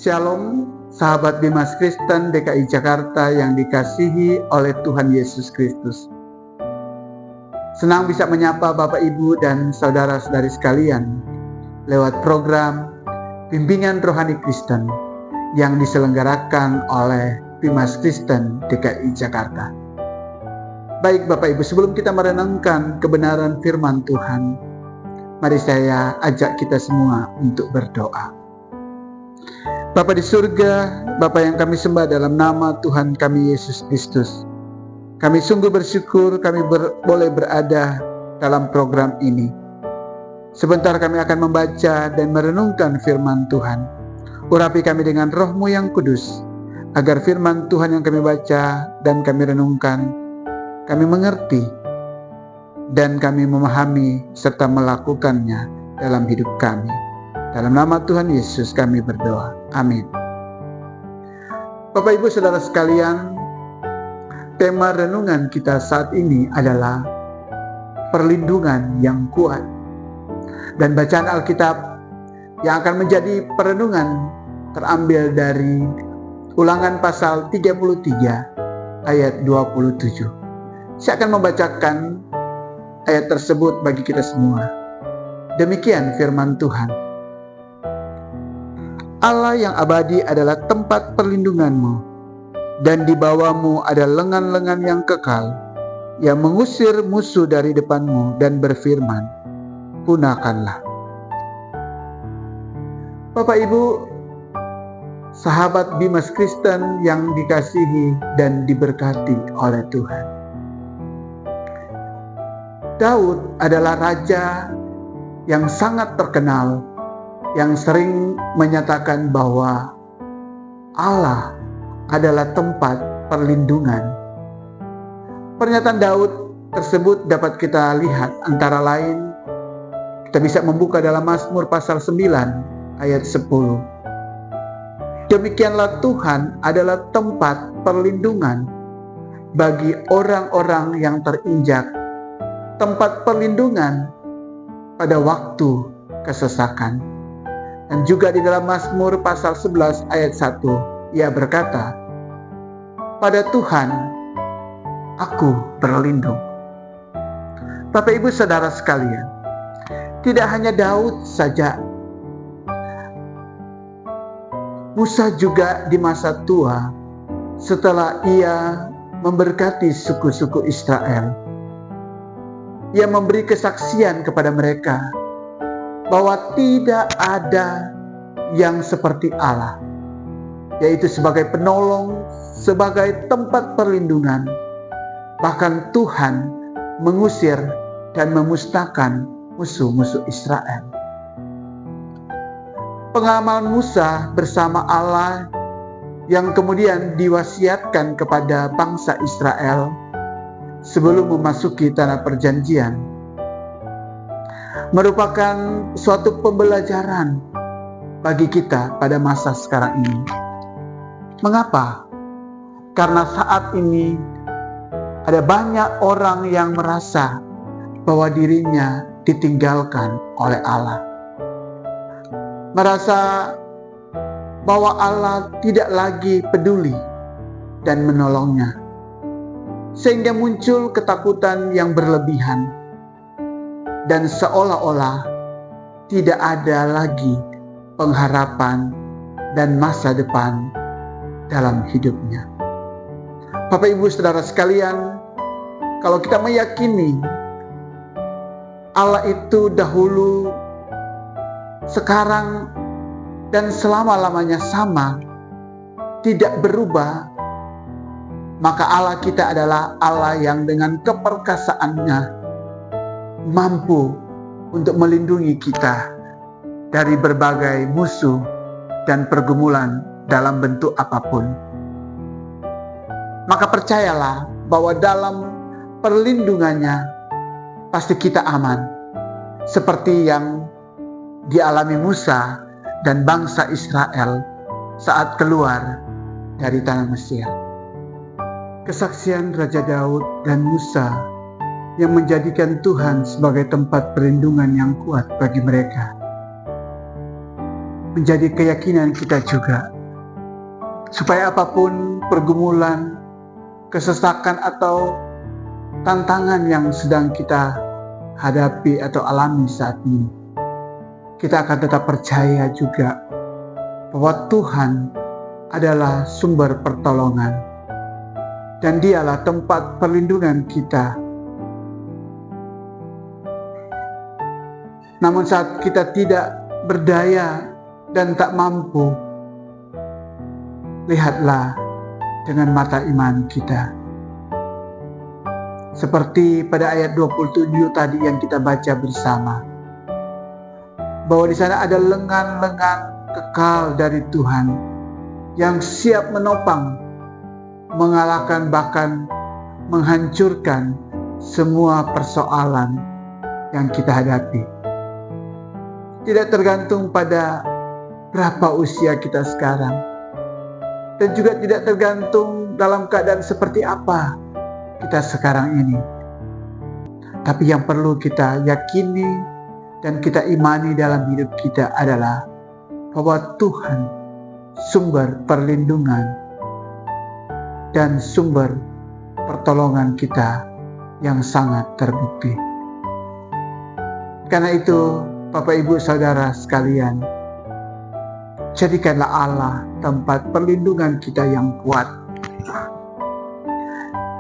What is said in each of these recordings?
Shalom, sahabat Bimas Kristen DKI Jakarta yang dikasihi oleh Tuhan Yesus Kristus. Senang bisa menyapa Bapak, Ibu, dan saudara-saudari sekalian lewat program Bimbingan Rohani Kristen yang diselenggarakan oleh Bimas Kristen DKI Jakarta. Baik Bapak Ibu, sebelum kita merenungkan kebenaran firman Tuhan, mari saya ajak kita semua untuk berdoa. Bapa di surga, Bapa yang kami sembah dalam nama Tuhan kami Yesus Kristus. Kami sungguh bersyukur kami boleh berada dalam program ini. Sebentar kami akan membaca dan merenungkan firman Tuhan. Urapi kami dengan Roh-Mu yang kudus, agar firman Tuhan yang kami baca dan kami renungkan, kami mengerti dan kami memahami serta melakukannya dalam hidup kami. Dalam nama Tuhan Yesus kami berdoa. Amin. Bapak, Ibu, saudara sekalian, tema renungan kita saat ini adalah perlindungan yang kuat. Dan bacaan Alkitab yang akan menjadi perenungan terambil dari Ulangan pasal 33 ayat 27. Saya akan membacakan ayat tersebut bagi kita semua. Demikian firman Tuhan. Allah yang abadi adalah tempat perlindunganmu, dan di bawahmu ada lengan-lengan yang kekal, yang mengusir musuh dari depanmu dan berfirman, punahkanlah. Bapak, Ibu, sahabat Bimas Kristen yang dikasihi dan diberkati oleh Tuhan. Daud adalah raja yang sangat terkenal, yang sering menyatakan bahwa Allah adalah tempat perlindungan. Pernyataan Daud tersebut dapat kita lihat antara lain, kita bisa membuka dalam Mazmur pasal 9 ayat 10. Demikianlah Tuhan adalah tempat perlindungan bagi orang-orang yang terinjak, tempat perlindungan pada waktu kesesakan. Dan juga di dalam Mazmur pasal 11 ayat 1, ia berkata, pada Tuhan aku berlindung. Bapak, Ibu, saudara sekalian, tidak hanya Daud saja, Musa juga di masa tua setelah ia memberkati suku-suku Israel, ia memberi kesaksian kepada mereka bahwa tidak ada yang seperti Allah, yaitu sebagai penolong, sebagai tempat perlindungan. Bahkan Tuhan mengusir dan memusnahkan musuh-musuh Israel. Pengalaman Musa bersama Allah yang kemudian diwasiatkan kepada bangsa Israel sebelum memasuki tanah perjanjian merupakan suatu pembelajaran bagi kita pada masa sekarang ini. Mengapa? Karena saat ini ada banyak orang yang merasa bahwa dirinya ditinggalkan oleh Allah. Merasa bahwa Allah tidak lagi peduli dan menolongnya. Sehingga muncul ketakutan yang berlebihan. Dan seolah-olah tidak ada lagi pengharapan dan masa depan dalam hidupnya. Bapak, Ibu, saudara sekalian, kalau kita meyakini Allah itu dahulu, sekarang, dan selama-lamanya sama, tidak berubah, maka Allah kita adalah Allah yang dengan keperkasaannya mampu untuk melindungi kita dari berbagai musuh dan pergumulan dalam bentuk apapun. maka percayalah bahwa dalam perlindungannya pasti kita aman, seperti yang dialami Musa dan bangsa Israel saat keluar dari tanah Mesir. Kesaksian Raja Daud dan Musa yang menjadikan Tuhan sebagai tempat perlindungan yang kuat bagi mereka menjadi keyakinan kita juga, supaya apapun pergumulan, kesesakan atau tantangan yang sedang kita hadapi atau alami saat ini, kita akan tetap percaya juga bahwa Tuhan adalah sumber pertolongan dan Dialah tempat perlindungan kita. Namun saat kita tidak berdaya dan tak mampu, lihatlah dengan mata iman kita. Seperti pada ayat 27 tadi yang kita baca bersama, bahwa di sana ada lengan-lengan kekal dari Tuhan yang siap menopang, mengalahkan bahkan menghancurkan semua persoalan yang kita hadapi. Tidak tergantung pada berapa usia kita sekarang, dan juga tidak tergantung dalam keadaan seperti apa kita sekarang ini. Tapi yang perlu kita yakini dan kita imani dalam hidup kita adalah bahwa Tuhan sumber perlindungan dan sumber pertolongan kita yang sangat terbukti. Karena itu, Bapak Ibu Saudara sekalian, jadikanlah Allah tempat perlindungan kita yang kuat.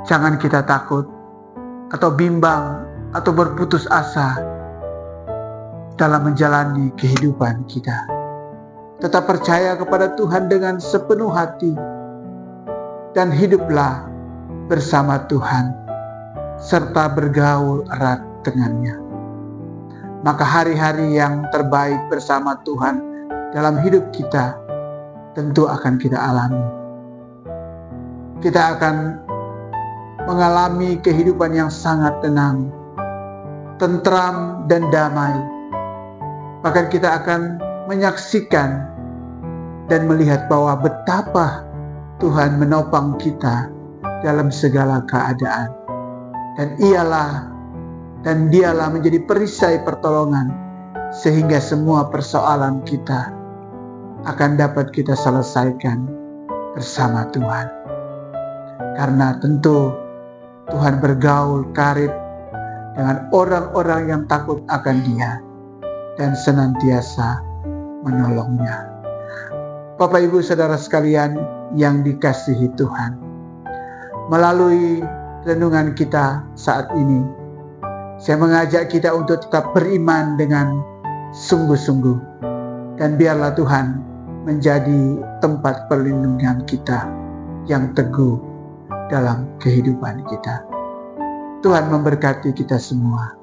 Jangan kita takut atau bimbang atau berputus asa dalam menjalani kehidupan kita. Tetap percaya kepada Tuhan dengan sepenuh hati dan hiduplah bersama Tuhan serta bergaul erat dengannya. Maka hari-hari yang terbaik bersama Tuhan dalam hidup kita tentu akan kita alami. Kita akan mengalami kehidupan yang sangat tenang, tentram dan damai. Bahkan kita akan menyaksikan dan melihat bahwa betapa Tuhan menopang kita dalam segala keadaan. Dan Dialah menjadi perisai pertolongan, sehingga semua persoalan kita akan dapat kita selesaikan bersama Tuhan. Karena tentu Tuhan bergaul karib dengan orang-orang yang takut akan Dia dan senantiasa menolongnya. Bapak Ibu Saudara sekalian yang dikasihi Tuhan, melalui renungan kita saat ini, saya mengajak kita untuk tetap beriman dengan sungguh-sungguh, dan biarlah Tuhan menjadi tempat perlindungan kita yang teguh dalam kehidupan kita. Tuhan memberkati kita semua.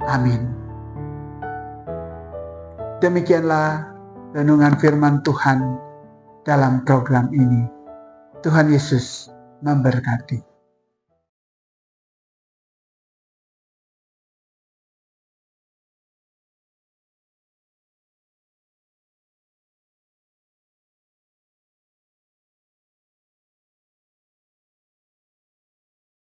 Amin. Demikianlah renungan firman Tuhan dalam program ini. Tuhan Yesus memberkati.